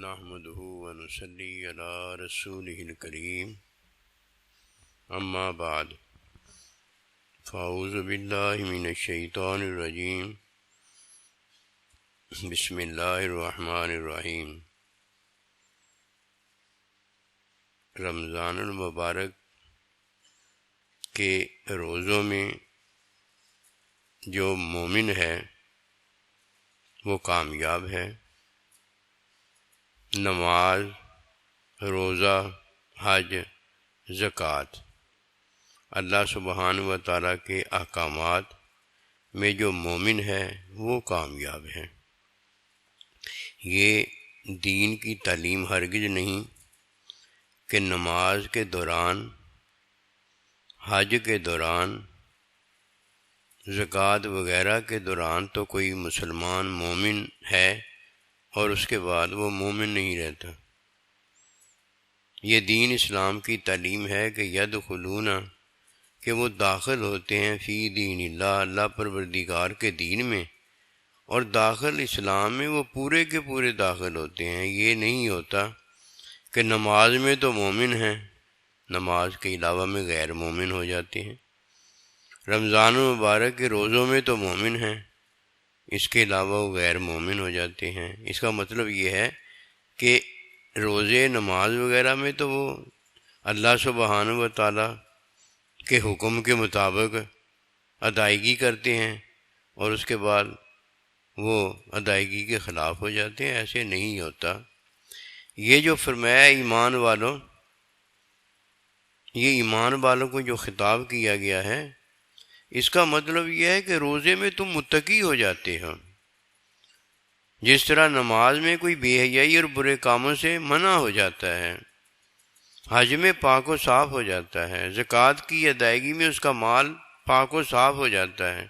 نحمده ونصلي على رسوله الكريم اما بعد فاعوذ باللہ من الشیطان الرجیم بسم اللہ الرحمن الرحیم۔ رمضان المبارک کے روزوں میں جو مومن ہے وہ کامیاب ہے۔ نماز، روزہ، حج، زکوٰۃ، اللہ سبحانہ و تعالیٰ کے احکامات میں جو مومن ہے وہ کامیاب ہے۔ یہ دین کی تعلیم ہرگز نہیں کہ نماز کے دوران، حج کے دوران، زکوٰۃ وغیرہ کے دوران تو کوئی مسلمان مومن ہے اور اس کے بعد وہ مومن نہیں رہتا۔ یہ دین اسلام کی تعلیم ہے کہ یدخلون، کہ وہ داخل ہوتے ہیں فی دین اللہ، اللہ پروردگار کے دین میں، اور داخل اسلام میں وہ پورے کے پورے داخل ہوتے ہیں۔ یہ نہیں ہوتا کہ نماز میں تو مومن ہیں، نماز کے علاوہ میں غیر مومن ہو جاتے ہیں۔ رمضان المبارک کے روزوں میں تو مومن ہیں، اس کے علاوہ وہ غیر مومن ہو جاتے ہیں۔ اس کا مطلب یہ ہے کہ روزے، نماز وغیرہ میں تو وہ اللہ سبحانہ و تعالیٰ کے حکم کے مطابق ادائیگی کرتے ہیں اور اس کے بعد وہ ادائیگی کے خلاف ہو جاتے ہیں۔ ایسے نہیں ہوتا۔ یہ جو فرمایا ایمان والوں، یہ ایمان والوں کو جو خطاب کیا گیا ہے، اس کا مطلب یہ ہے کہ روزے میں تم متقی ہو جاتے ہو۔ جس طرح نماز میں کوئی بے حیائی اور برے کاموں سے منع ہو جاتا ہے، حج میں پاک و صاف ہو جاتا ہے، زکوٰۃ کی ادائیگی میں اس کا مال پاک و صاف ہو جاتا ہے،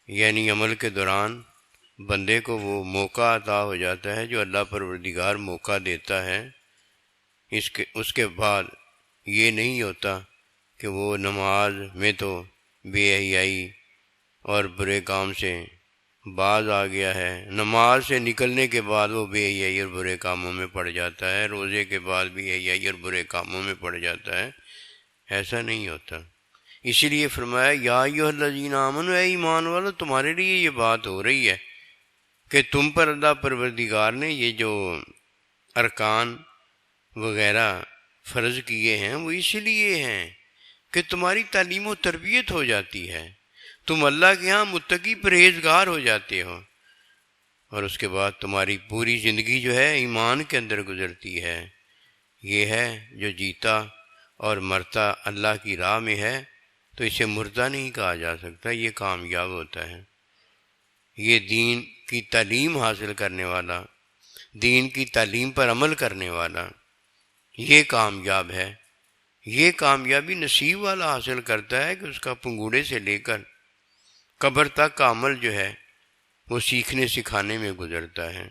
یعنی عمل کے دوران بندے کو وہ موقع عطا ہو جاتا ہے جو اللہ پروردگار موقع دیتا ہے۔ اس کے بعد یہ نہیں ہوتا کہ وہ نماز میں تو بے حیائی اور برے کام سے باز آ گیا ہے، نماز سے نکلنے کے بعد وہ بے حیائی اور برے کاموں میں پڑ جاتا ہے، روزے کے بعد بے حیائی اور برے کاموں میں پڑ جاتا ہے۔ ایسا نہیں ہوتا۔ اسی لیے فرمایا یا ایھا الذین آمنوا، اے ایمان والو، تمہارے لیے یہ بات ہو رہی ہے کہ تم پر اللہ پروردگار نے یہ جو ارکان وغیرہ فرض کیے ہیں وہ اس لیے ہیں کہ تمہاری تعلیم و تربیت ہو جاتی ہے، تم اللہ کے ہاں متقی پرہیزگار ہو جاتے ہو، اور اس کے بعد تمہاری پوری زندگی جو ہے ایمان کے اندر گزرتی ہے۔ یہ ہے جو جیتا اور مرتا اللہ کی راہ میں ہے تو اسے مردہ نہیں کہا جا سکتا، یہ کامیاب ہوتا ہے۔ یہ دین کی تعلیم حاصل کرنے والا، دین کی تعلیم پر عمل کرنے والا، یہ کامیاب ہے۔ یہ کامیابی نصیب والا حاصل کرتا ہے کہ اس کا پنگوڑے سے لے کر قبر تک کا عمل جو ہے وہ سیکھنے سکھانے میں گزرتا ہے۔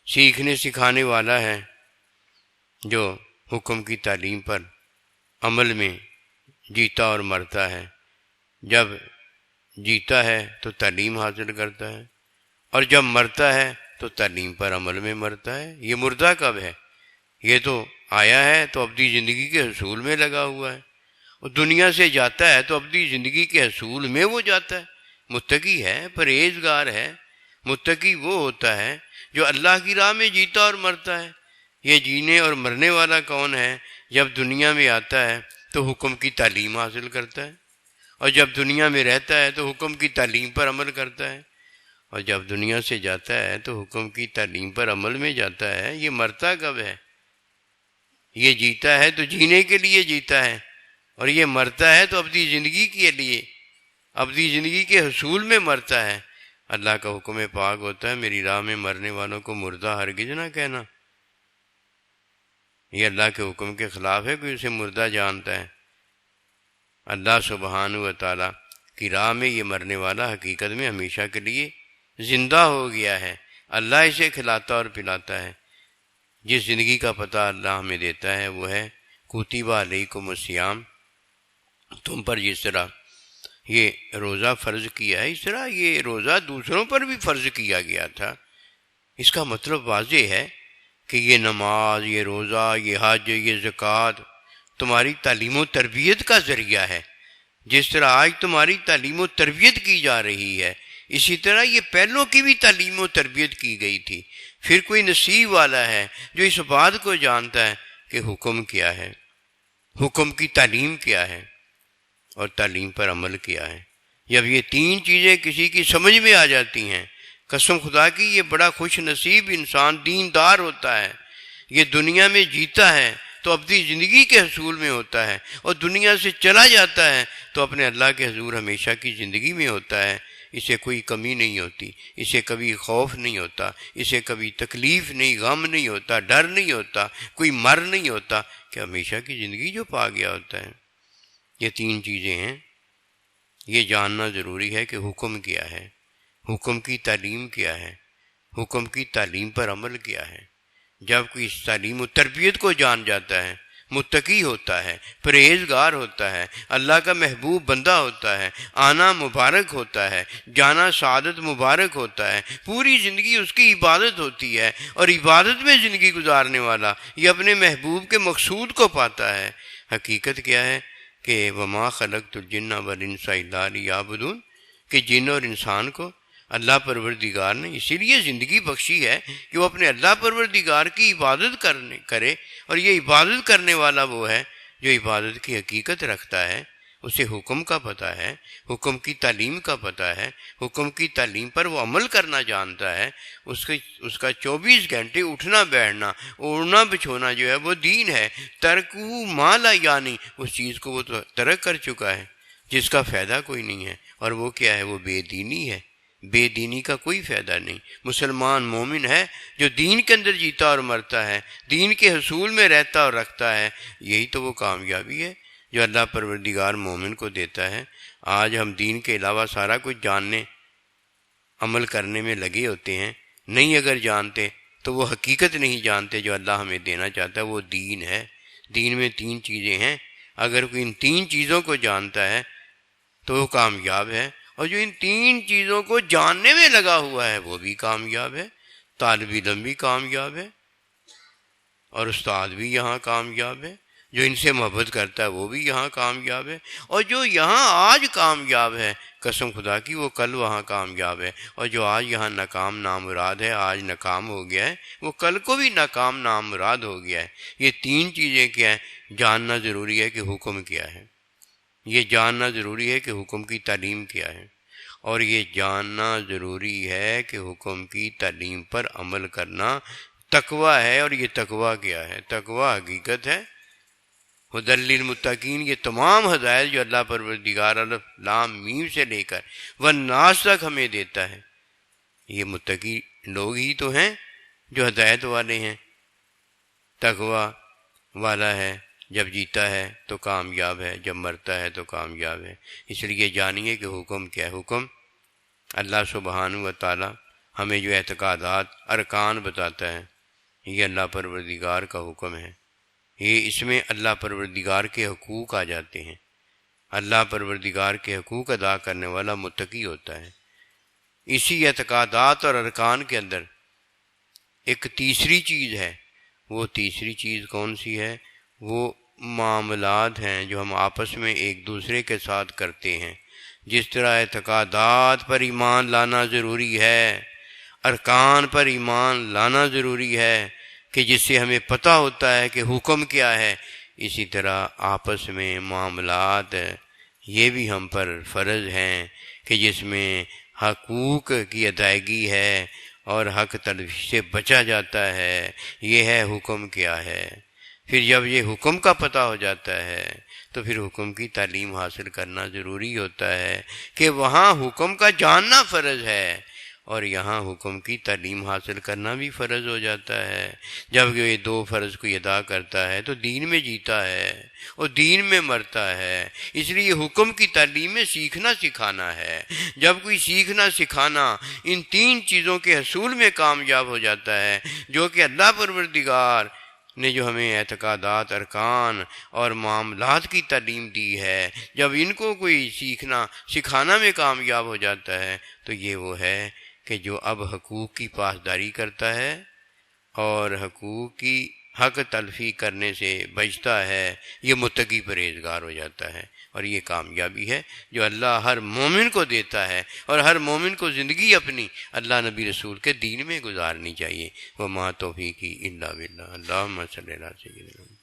سیکھنے سکھانے والا ہے جو حکم کی تعلیم پر عمل میں جیتا اور مرتا ہے۔ جب جیتا ہے تو تعلیم حاصل کرتا ہے، اور جب مرتا ہے تو تعلیم پر عمل میں مرتا ہے۔ یہ مردہ کب ہے؟ یہ تو آیا ہے تو ابدی زندگی کے حصول میں لگا ہوا ہے، اور دنیا سے جاتا ہے تو ابدی زندگی کے حصول میں وہ جاتا ہے۔ متقی ہے، پرہیزگار ہے۔ متقی وہ ہوتا ہے جو اللہ کی راہ میں جیتا اور مرتا ہے۔ یہ جینے اور مرنے والا کون ہے؟ جب دنیا میں آتا ہے تو حکم کی تعلیم حاصل کرتا ہے، اور جب دنیا میں رہتا ہے تو حکم کی تعلیم پر عمل کرتا ہے، اور جب دنیا سے جاتا ہے تو حکم کی تعلیم پر عمل میں جاتا ہے۔ یہ مرتا کب ہے؟ یہ جیتا ہے تو جینے کے لیے جیتا ہے، اور یہ مرتا ہے تو ابدی زندگی کے لیے، ابدی زندگی کے حصول میں مرتا ہے۔ اللہ کا حکم پاک ہوتا ہے میری راہ میں مرنے والوں کو مردہ ہرگز نہ کہنا۔ یہ اللہ کے حکم کے خلاف ہے، کوئی اسے مردہ جانتا ہے۔ اللہ سبحانہ و تعالیٰ کی راہ میں یہ مرنے والا حقیقت میں ہمیشہ کے لیے زندہ ہو گیا ہے۔ اللہ اسے کھلاتا اور پلاتا ہے۔ جس زندگی کا پتہ اللہ ہمیں دیتا ہے وہ ہے کتب علیکم الصیام، تم پر جس طرح یہ روزہ فرض کیا ہے، اس طرح یہ روزہ دوسروں پر بھی فرض کیا گیا تھا۔ اس کا مطلب واضح ہے کہ یہ نماز، یہ روزہ، یہ حج، یہ زکوٰۃ تمہاری تعلیم و تربیت کا ذریعہ ہے۔ جس طرح آج تمہاری تعلیم و تربیت کی جا رہی ہے، اسی طرح یہ پہلوں کی بھی تعلیم و تربیت کی گئی تھی۔ پھر کوئی نصیب والا ہے جو اس بات کو جانتا ہے کہ حکم کیا ہے، حکم کی تعلیم کیا ہے، اور تعلیم پر عمل کیا ہے۔ جب یہ تین چیزیں کسی کی سمجھ میں آ جاتی ہیں، قسم خدا کی یہ بڑا خوش نصیب انسان دیندار ہوتا ہے۔ یہ دنیا میں جیتا ہے تو اپنی زندگی کے حصول میں ہوتا ہے، اور دنیا سے چلا جاتا ہے تو اپنے اللہ کے حضور ہمیشہ کی زندگی میں ہوتا ہے۔ اسے کوئی کمی نہیں ہوتی، اسے کبھی خوف نہیں ہوتا، اسے کبھی تکلیف نہیں، غم نہیں ہوتا، ڈر نہیں ہوتا، کوئی مر نہیں ہوتا، کہ ہمیشہ کی زندگی جو پا گیا ہوتا ہے۔ یہ تین چیزیں ہیں، یہ جاننا ضروری ہے کہ حکم کیا ہے، حکم کی تعلیم کیا ہے، حکم کی تعلیم پر عمل کیا ہے۔ جب کوئی اس تعلیم و تربیت کو جان جاتا ہے، متقی ہوتا ہے، پرہیزگار ہوتا ہے، اللہ کا محبوب بندہ ہوتا ہے، آنا مبارک ہوتا ہے، جانا سعادت مبارک ہوتا ہے، پوری زندگی اس کی عبادت ہوتی ہے، اور عبادت میں زندگی گزارنے والا یہ اپنے محبوب کے مقصود کو پاتا ہے۔ حقیقت کیا ہے کہ وما خلقت الجن والانس الا لیعبدون، کہ جن اور انسان کو اللہ پروردگار نے اسی لیے زندگی بخشی ہے کہ وہ اپنے اللہ پروردگار کی عبادت کرے، اور یہ عبادت کرنے والا وہ ہے جو عبادت کی حقیقت رکھتا ہے، اسے حکم کا پتہ ہے، حکم کی تعلیم کا پتہ ہے، حکم کی تعلیم پر وہ عمل کرنا جانتا ہے۔ اس کا 24 گھنٹے اٹھنا بیٹھنا، اوڑھنا بچھونا جو ہے وہ دین ہے۔ ترکہ ما لا یعنی، اس چیز کو وہ تو ترک کر چکا ہے جس کا فائدہ کوئی نہیں ہے، اور وہ کیا ہے؟ وہ بے دینی ہے۔ بے دینی کا کوئی فائدہ نہیں۔ مسلمان مومن ہے جو دین کے اندر جیتا اور مرتا ہے، دین کے حصول میں رہتا اور رکھتا ہے، یہی تو وہ کامیابی ہے جو اللہ پروردگار مومن کو دیتا ہے۔ آج ہم دین کے علاوہ سارا کچھ جاننے، عمل کرنے میں لگے ہوتے ہیں، نہیں اگر جانتے تو وہ حقیقت نہیں جانتے جو اللہ ہمیں دینا چاہتا ہے، وہ دین ہے۔ دین میں تین چیزیں ہیں، اگر کوئی ان تین چیزوں کو جانتا ہے تو وہ کامیاب ہے، اور جو ان تین چیزوں کو جاننے میں لگا ہوا ہے وہ بھی کامیاب ہے۔ طالب علم بھی کامیاب ہے، اور استاد بھی یہاں کامیاب ہے، جو ان سے محبت کرتا ہے وہ بھی یہاں کامیاب ہے، اور جو یہاں آج کامیاب ہے قسم خدا کی وہ کل وہاں کامیاب ہے، اور جو آج یہاں ناکام نامراد ہے، آج ناکام ہو گیا ہے، وہ کل کو بھی ناکام نامراد ہو گیا ہے۔ یہ تین چیزیں کیا ہیں؟ جاننا ضروری ہے کہ حکم کیا ہے، یہ جاننا ضروری ہے کہ حکم کی تعلیم کیا ہے، اور یہ جاننا ضروری ہے کہ حکم کی تعلیم پر عمل کرنا تقویٰ ہے۔ اور یہ تقویٰ کیا ہے؟ تقویٰ حقیقت ہے۔ ھدی للمتقین، یہ تمام ہدایت جو اللہ پروردگار الف لام میم سے لے کر والناس تک ہمیں دیتا ہے، یہ متقی لوگ ہی تو ہیں جو ہدایت والے ہیں۔ تقویٰ والا ہے جب جیتا ہے تو کامیاب ہے، جب مرتا ہے تو کامیاب ہے۔ اس لیے جانیے کہ حکم کیا ہے۔ حکم اللہ سبحانہ و تعالی ہمیں جو اعتقادات ارکان بتاتا ہے، یہ اللہ پروردگار کا حکم ہے۔ یہ اس میں اللہ پروردگار کے حقوق آ جاتے ہیں۔ اللہ پروردگار کے حقوق ادا کرنے والا متقی ہوتا ہے۔ اسی اعتقادات اور ارکان کے اندر ایک تیسری چیز ہے۔ وہ تیسری چیز کون سی ہے؟ وہ معاملات ہیں جو ہم آپس میں ایک دوسرے کے ساتھ کرتے ہیں۔ جس طرح اعتقادات پر ایمان لانا ضروری ہے، ارکان پر ایمان لانا ضروری ہے کہ جس سے ہمیں پتہ ہوتا ہے کہ حکم کیا ہے، اسی طرح آپس میں معاملات یہ بھی ہم پر فرض ہیں کہ جس میں حقوق کی ادائیگی ہے اور حق تلفی سے بچا جاتا ہے۔ یہ ہے حکم کیا ہے۔ پھر جب یہ حکم کا پتہ ہو جاتا ہے تو پھر حکم کی تعلیم حاصل کرنا ضروری ہوتا ہے کہ وہاں حکم کا جاننا فرض ہے، اور یہاں حکم کی تعلیم حاصل کرنا بھی فرض ہو جاتا ہے۔ جب یہ دو فرض کو ادا کرتا ہے تو دین میں جیتا ہے اور دین میں مرتا ہے۔ اس لیے حکم کی تعلیم میں سیکھنا سکھانا ہے۔ جب کوئی سیکھنا سکھانا ان تین چیزوں کے حصول میں کامیاب ہو جاتا ہے، جو کہ اللہ پروردگار نے جو ہمیں اعتقادات، ارکان اور معاملات کی تعلیم دی ہے، جب ان کو کوئی سیکھنا سکھانا میں کامیاب ہو جاتا ہے تو یہ وہ ہے کہ جو اب حقوق کی پاسداری کرتا ہے اور حقوق کی حق تلفی کرنے سے بچتا ہے، یہ متقی پرہیزگار ہو جاتا ہے۔ اور یہ کامیابی ہے جو اللہ ہر مومن کو دیتا ہے، اور ہر مومن کو زندگی اپنی اللہ نبی رسول کے دین میں گزارنی چاہیے۔ وما توفیقی الا باللہ۔ اللہم صلی علی سیدنا